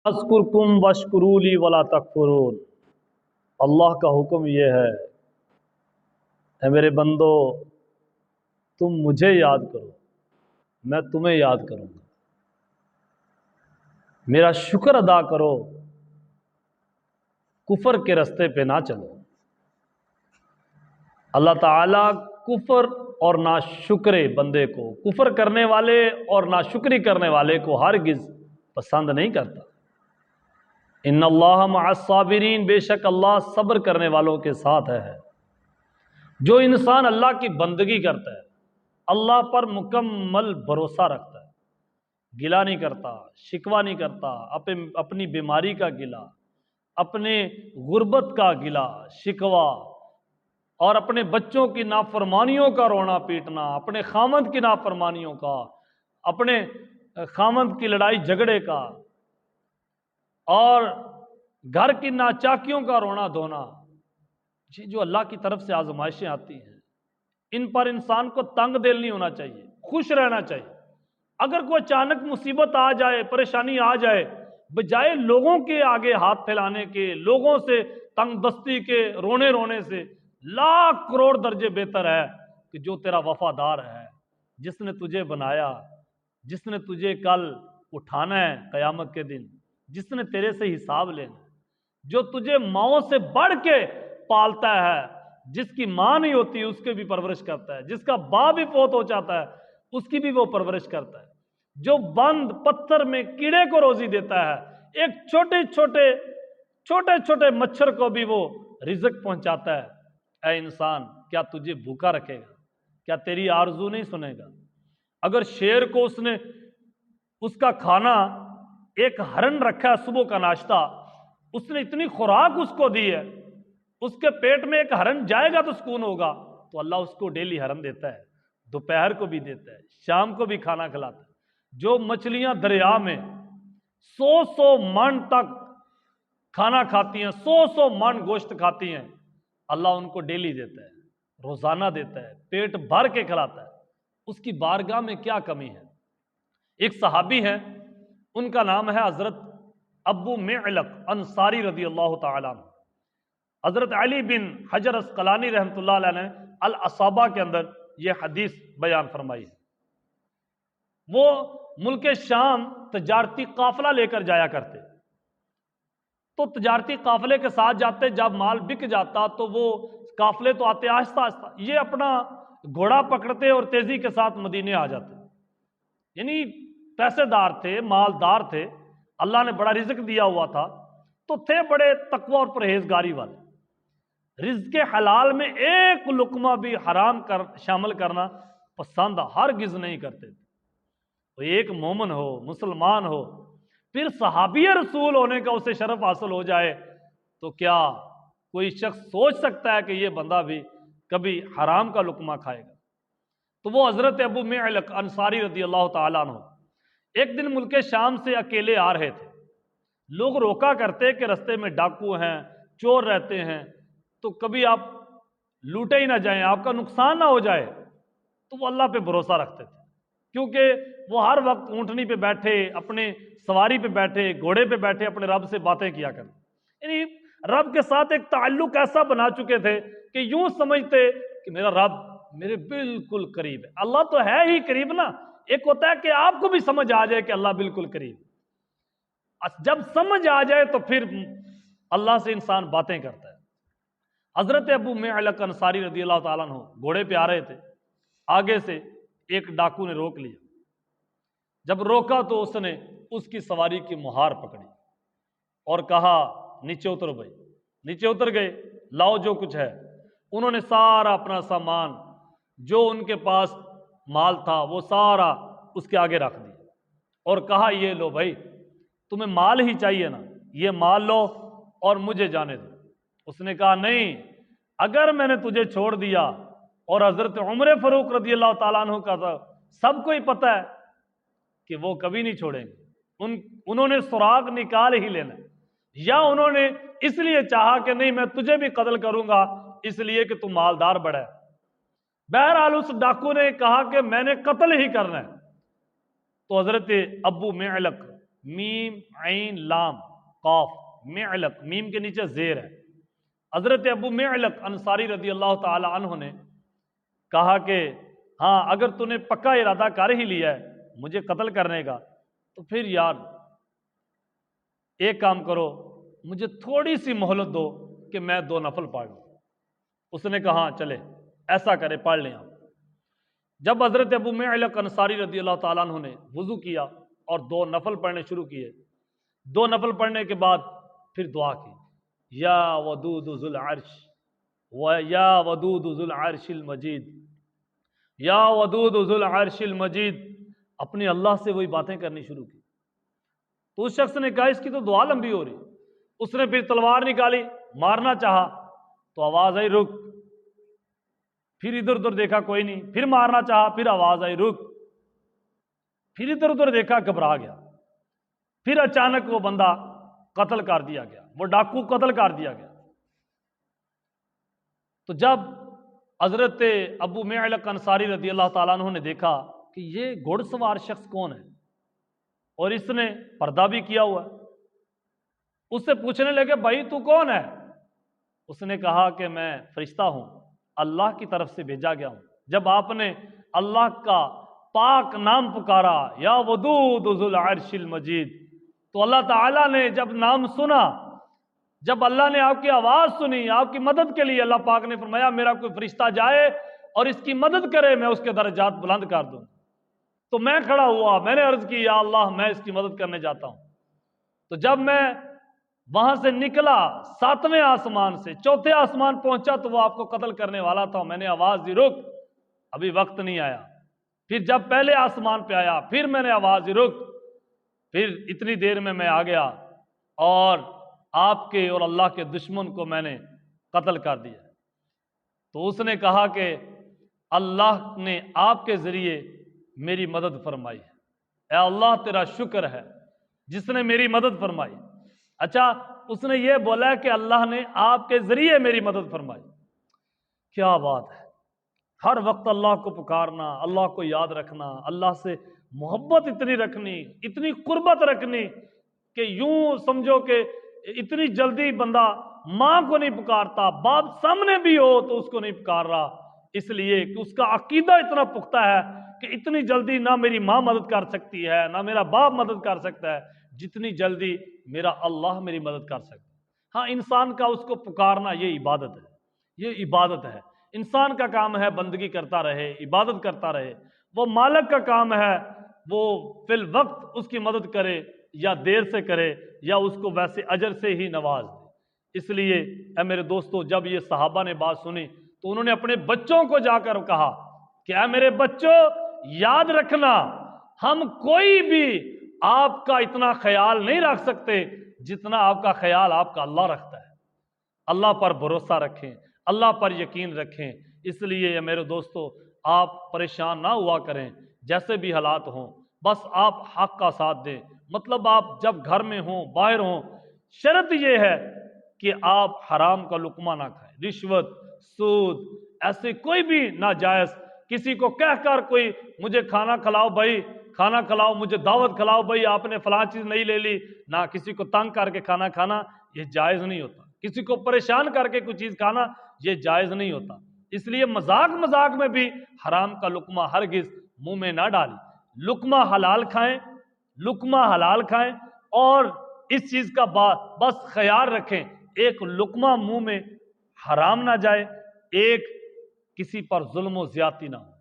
اذکرکم واشکروا لی ولا تکفرون۔ اللہ کا حکم یہ ہے، اے میرے بندو تم مجھے یاد کرو، میں تمہیں یاد کروں گا، میرا شکر ادا کرو، کفر کے رستے پہ نہ چلو۔ اللہ تعالیٰ کفر اور ناشکرے بندے کو، کفر کرنے والے اور ناشکری کرنے والے کو ہرگز پسند نہیں کرتا۔ ان اللہ مع الصابرین، بے شک اللہ صبر کرنے والوں کے ساتھ ہے۔ جو انسان اللہ کی بندگی کرتا ہے، اللہ پر مکمل بھروسہ رکھتا ہے، گلہ نہیں کرتا، شکوہ نہیں کرتا، اپنی بیماری کا گلہ، اپنے غربت کا گلہ شکوہ، اور اپنے بچوں کی نافرمانیوں کا رونا پیٹنا، اپنے خامند کی نافرمانیوں کا، اپنے خامند کی لڑائی جھگڑے کا، اور گھر کی ناچاکیوں کا رونا دھونا، یہ جو اللہ کی طرف سے آزمائشیں آتی ہیں، ان پر انسان کو تنگ دل نہیں ہونا چاہیے، خوش رہنا چاہیے۔ اگر کوئی اچانک مصیبت آ جائے، پریشانی آ جائے، بجائے لوگوں کے آگے ہاتھ پھیلانے کے، لوگوں سے تنگ دستی کے رونے سے، لاکھ کروڑ درجے بہتر ہے کہ جو تیرا وفادار ہے، جس نے تجھے بنایا، جس نے تجھے کل اٹھانا ہے قیامت کے دن، جس نے تیرے سے حساب لینا، جو تجھے ماؤں سے بڑھ کے پالتا ہے، جس کی ماں نہیں ہوتی اس کی بھی پرورش کرتا ہے، جس کا باپ بھی فوت ہو جاتا ہے اس کی بھی وہ پرورش کرتا ہے، جو بند پتھر میں کیڑے کو روزی دیتا ہے، ایک چھوٹے چھوٹے مچھر کو بھی وہ رزق پہنچاتا ہے۔ اے انسان، کیا تجھے بھوکا رکھے گا؟ کیا تیری آرزو نہیں سنے گا؟ اگر شیر کو اس کا کھانا ایک ہرن رکھا ہے، صبح کا ناشتہ، اس نے اتنی خوراک اس کو دی ہے، اس کے پیٹ میں ایک ہرن جائے گا تو سکون ہوگا، تو اللہ اس کو ڈیلی ہرن دیتا ہے، دوپہر کو بھی دیتا ہے، شام کو بھی کھانا کھلاتا ہے۔ جو مچھلیاں دریا میں 100 من تک کھانا کھاتی ہیں، 100 من گوشت کھاتی ہیں، اللہ ان کو ڈیلی دیتا ہے، روزانہ دیتا ہے، پیٹ بھر کے کھلاتا ہے۔ اس کی بارگاہ میں کیا کمی ہے؟ ایک صحابی ہیں، ان کا نام ہے حضرت ابو معلق انصاری رضی اللہ تعالیٰ عنہ۔ حضرت علی بن حجر عسقلانی رحمۃ اللہ علیہ نے الاصابہ کے اندر یہ حدیث بیان فرمائی ہے۔ وہ ملک شام تجارتی قافلہ لے کر جایا کرتے، تو تجارتی قافلے کے ساتھ جاتے، جب مال بک جاتا تو وہ قافلے تو آتے آہستہ آہستہ، یہ اپنا گھوڑا پکڑتے اور تیزی کے ساتھ مدینے آ جاتے، یعنی پیسے دار تھے، مالدار تھے، اللہ نے بڑا رزق دیا ہوا تھا، تو تھے بڑے تقوی اور پرہیزگاری والے، رزق حلال میں ایک لقمہ بھی حرام شامل کرنا پسند ہرگز نہیں کرتے تھے۔ تو ایک مومن ہو، مسلمان ہو، پھر صحابی رسول ہونے کا اسے شرف حاصل ہو جائے، تو کیا کوئی شخص سوچ سکتا ہے کہ یہ بندہ بھی کبھی حرام کا لقمہ کھائے گا؟ تو وہ حضرت ابو معلق انصاری رضی اللہ تعالیٰ عنہ ایک دن ملک شام سے اکیلے آ رہے تھے، لوگ روکا کرتے کہ رستے میں ڈاکو ہیں، چور رہتے ہیں، تو کبھی آپ لوٹے ہی نہ جائیں، آپ کا نقصان نہ ہو جائے، تو وہ اللہ پہ بھروسہ رکھتے تھے، کیونکہ وہ ہر وقت اونٹنی پہ بیٹھے، اپنے سواری پہ بیٹھے، گھوڑے پہ بیٹھے اپنے رب سے باتیں کیا کرتے، یعنی رب کے ساتھ ایک تعلق ایسا بنا چکے تھے کہ یوں سمجھتے کہ میرا رب میرے بالکل قریب ہے۔ اللہ تو ہے ہی قریب نا، ایک ہوتا ہے کہ آپ کو بھی سمجھ آ جائے کہ اللہ بالکل قریب، جب سمجھ آ جائے تو پھر اللہ سے انسان باتیں کرتا ہے۔ حضرت ابو معلق انصاری رضی اللہ تعالیٰ عنہ گھوڑے پہ آ رہے تھے، آگے سے ایک ڈاکو نے روک لیا، جب روکا تو اس نے اس کی سواری کی مہار پکڑی اور کہا نیچے اتر بھائی، نیچے اتر گئے، لاؤ جو کچھ ہے۔ انہوں نے سارا اپنا سامان جو ان کے پاس مال تھا وہ سارا اس کے آگے رکھ دیا اور کہا یہ لو بھائی، تمہیں مال ہی چاہیے نا، یہ مال لو اور مجھے جانے دو۔ اس نے کہا نہیں، اگر میں نے تجھے چھوڑ دیا، اور حضرت عمر فاروق رضی اللہ تعالیٰ عنہ کا تو سب کو ہی پتہ ہے کہ وہ کبھی نہیں چھوڑیں گے، انہوں نے سراغ نکال ہی لینا، یا انہوں نے اس لیے چاہا کہ نہیں میں تجھے بھی قتل کروں گا اس لیے کہ تم مالدار بڑا ہے۔ بہرحال اس ڈاکو نے کہا کہ میں نے قتل ہی کرنا ہے، تو حضرت ابو معلق میم عین لام قاف معلق، میم کے نیچے زیر ہے۔ حضرت ابو معلق انصاری رضی اللہ تعالی عنہ نے کہا کہ ہاں اگر تو نے پکا ارادہ کر ہی لیا ہے مجھے قتل کرنے کا، تو پھر یار ایک کام کرو، مجھے تھوڑی سی مہلت دو کہ میں 2 نفل پڑھ لوں۔ اس نے کہا ہاں چلے ایسا کرے پڑھ لیں آپ۔ جب حضرت ابو معلق انصاری رضی اللہ تعالیٰ عنہ نے وضو کیا اور 2 نفل پڑھنے شروع کیے، 2 نفل پڑھنے کے بعد پھر دعا کی، یا ودود ذو العرش یا ودود ذو العرش المجید، یا ودود ذو العرش المجید، اپنے اللہ سے وہی باتیں کرنی شروع کی۔ تو اس شخص نے کہا اس کی تو دعا لمبی ہو رہی۔ اس نے پھر تلوار نکالی، مارنا چاہا تو آواز آئی رک، پھر ادھر ادھر دیکھا کوئی نہیں، پھر مارنا چاہا، پھر آواز آئی رک، پھر ادھر ادھر دیکھا گھبرا گیا، پھر اچانک وہ بندہ قتل کر دیا گیا، وہ ڈاکو قتل کر دیا گیا۔ تو جب حضرت ابو معلق انصاری رضی اللہ تعالیٰ عنہ نے دیکھا کہ یہ گھوڑ سوار شخص کون ہے اور اس نے پردہ بھی کیا ہوا ہے، اس سے پوچھنے لگے بھائی تو کون ہے؟ اس نے کہا کہ میں فرشتہ ہوں، اللہ کی طرف سے بھیجا گیا ہوں۔ جب آپ نے اللہ کا پاک نام پکارا یا ودود ذو العرش المجید، تو اللہ تعالیٰ نے جب نام سنا، جب اللہ نے آپ کی آواز سنی، آپ کی مدد کے لیے اللہ پاک نے فرمایا میرا کوئی فرشتہ جائے اور اس کی مدد کرے، میں اس کے درجات بلند کر دوں۔ تو میں کھڑا ہوا، میں نے عرض کی یا اللہ میں اس کی مدد کرنے جاتا ہوں۔ تو جب میں وہاں سے نکلا 7ویں آسمان سے 4تھے آسمان پہنچا تو وہ آپ کو قتل کرنے والا تھا، میں نے آواز دی رک، ابھی وقت نہیں آیا۔ پھر جب پہلے آسمان پہ آیا پھر میں نے آواز دی رک، پھر اتنی دیر میں آ گیا اور آپ کے اور اللہ کے دشمن کو میں نے قتل کر دیا۔ تو اس نے کہا کہ اللہ نے آپ کے ذریعے میری مدد فرمائی ہے، اے اللہ تیرا شکر ہے جس نے میری مدد فرمائی۔ اچھا اس نے یہ بولا کہ اللہ نے آپ کے ذریعے میری مدد فرمائی، کیا بات ہے! ہر وقت اللہ کو پکارنا، اللہ کو یاد رکھنا، اللہ سے محبت اتنی رکھنی، اتنی قربت رکھنی کہ یوں سمجھو کہ اتنی جلدی بندہ ماں کو نہیں پکارتا، باپ سامنے بھی ہو تو اس کو نہیں پکار رہا، اس لیے کہ اس کا عقیدہ اتنا پختہ ہے کہ اتنی جلدی نہ میری ماں مدد کر سکتی ہے نہ میرا باپ مدد کر سکتا ہے جتنی جلدی میرا اللہ میری مدد کر سکتا ہے۔ ہاں انسان کا اس کو پکارنا یہ عبادت ہے، یہ عبادت ہے۔ انسان کا کام ہے بندگی کرتا رہے، عبادت کرتا رہے، وہ مالک کا کام ہے وہ فی الوقت اس کی مدد کرے یا دیر سے کرے یا اس کو ویسے اجر سے ہی نواز دے۔ اس لیے اے میرے دوستو جب یہ صحابہ نے بات سنی تو انہوں نے اپنے بچوں کو جا کر کہا کہ اے میرے بچوں یاد رکھنا ہم کوئی بھی آپ کا اتنا خیال نہیں رکھ سکتے جتنا آپ کا خیال آپ کا اللہ رکھتا ہے۔ اللہ پر بھروسہ رکھیں، اللہ پر یقین رکھیں۔ اس لیے میرے دوستو آپ پریشان نہ ہوا کریں، جیسے بھی حالات ہوں بس آپ حق کا ساتھ دیں۔ مطلب آپ جب گھر میں ہوں باہر ہوں، شرط یہ ہے کہ آپ حرام کا لقمہ نہ کھائیں، رشوت، سود، ایسے کوئی بھی ناجائز کسی کو کہہ کر کوئی مجھے کھانا کھلاؤ بھائی، کھانا کھلاؤ، مجھے دعوت کھلاؤ بھائی، آپ نے فلاں چیز نہیں لے لی، نہ کسی کو تنگ کر کے کھانا کھانا یہ جائز نہیں ہوتا، کسی کو پریشان کر کے کوئی چیز کھانا یہ جائز نہیں ہوتا۔ اس لیے مذاق میں بھی حرام کا لقمہ ہرگز منہ میں نہ ڈالیں، لقمہ حلال کھائیں، لقمہ حلال کھائیں، اور اس چیز کا بس خیال رکھیں ایک لقمہ منہ میں حرام نہ جائے، ایک کسی پر ظلم و زیادتی نہ ہو،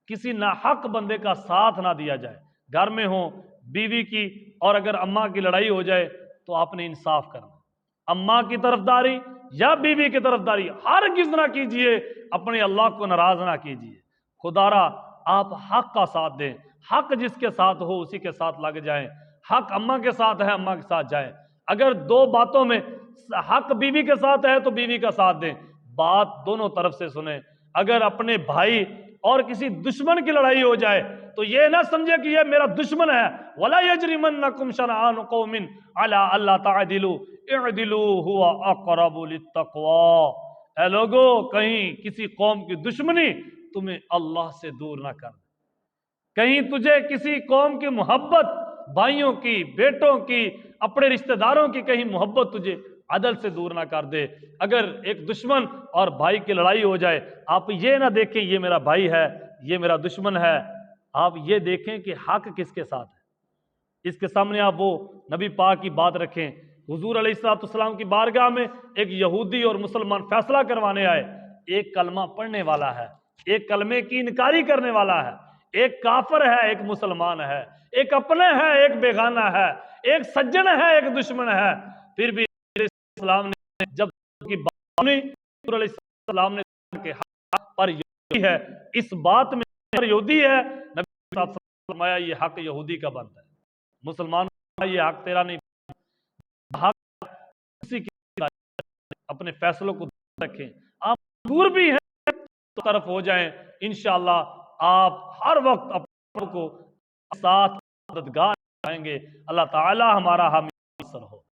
کسی ناحق بندے کا ساتھ نہ دیا جائے۔ گھر میں ہوں بیوی کی اور اگر اماں کی لڑائی ہو جائے تو آپ نے انصاف کرنا، اماں کی طرفداری یا بیوی کی طرفداری ہرگز نہ کیجئے، اپنے اللہ کو ناراض نہ کیجئے۔ خدا را آپ حق کا ساتھ دیں، حق جس کے ساتھ ہو اسی کے ساتھ لگ جائیں، حق اماں کے ساتھ ہے اماں کے ساتھ جائیں، اگر 2 باتوں میں حق بیوی کے ساتھ ہے تو بیوی کا ساتھ دیں، بات دونوں طرف سے سنیں۔ اگر اپنے بھائی اور کسی دشمن کی لڑائی ہو جائے تو یہ نہ سمجھے کہ یہ میرا دشمن ہے، وَلَا يَجْرِمَنَّكُمْ شَنَآنُ قَوْمٍ عَلَىٰ أَلَّا تَعْدِلُوا اعْدِلُوا هُوَ أَقْرَبُ لِلتَّقْوَىٰ، اے لوگو کہیں کسی قوم کی دشمنی تمہیں اللہ سے دور نہ کر، کہیں تجھے کسی قوم کی محبت بھائیوں کی، بیٹوں کی، اپنے رشتہ داروں کی کہیں محبت تجھے عدل سے دور نہ کر دے۔ اگر ایک دشمن اور بھائی کی لڑائی ہو جائے، آپ یہ نہ دیکھیں یہ میرا بھائی ہے، یہ میرا دشمن ہے، آپ یہ دیکھیں کہ حق کس کے ساتھ ہے۔ اس کے سامنے آپ وہ نبی پاک کی بات رکھیں۔ حضور علیہ السلام کی بارگاہ میں ایک یہودی اور مسلمان فیصلہ کروانے آئے۔ ایک کلمہ پڑھنے والا ہے، ایک کلمے کی انکاری کرنے والا ہے، ایک کافر ہے، ایک مسلمان ہے، ایک اپنے ہے، ایک بیگانہ ہے، ایک سجن ہے، ایک دشمن ہے۔ پھر بھی السلام نے جب کی بات سنی، حضور علیہ السلام نے کہ حق پر یہودی ہے، اس بات میں پر یہودی ہے، نبی صلی اللہ علیہ وسلم نے فرمایا یہ حق یہودی کا بنتا ہے، مسلمان یہ حق تیرا نہیں، حق کسی کی اپنے فیصلوں کو رکھیں۔ آپ دور بھی ہیں تو طرف ہو جائیں، انشاءاللہ آپ ہر وقت اپنے کو ساتھ مددگار آئیں گے۔ اللہ تعالی ہمارا حامی ناصر ہو۔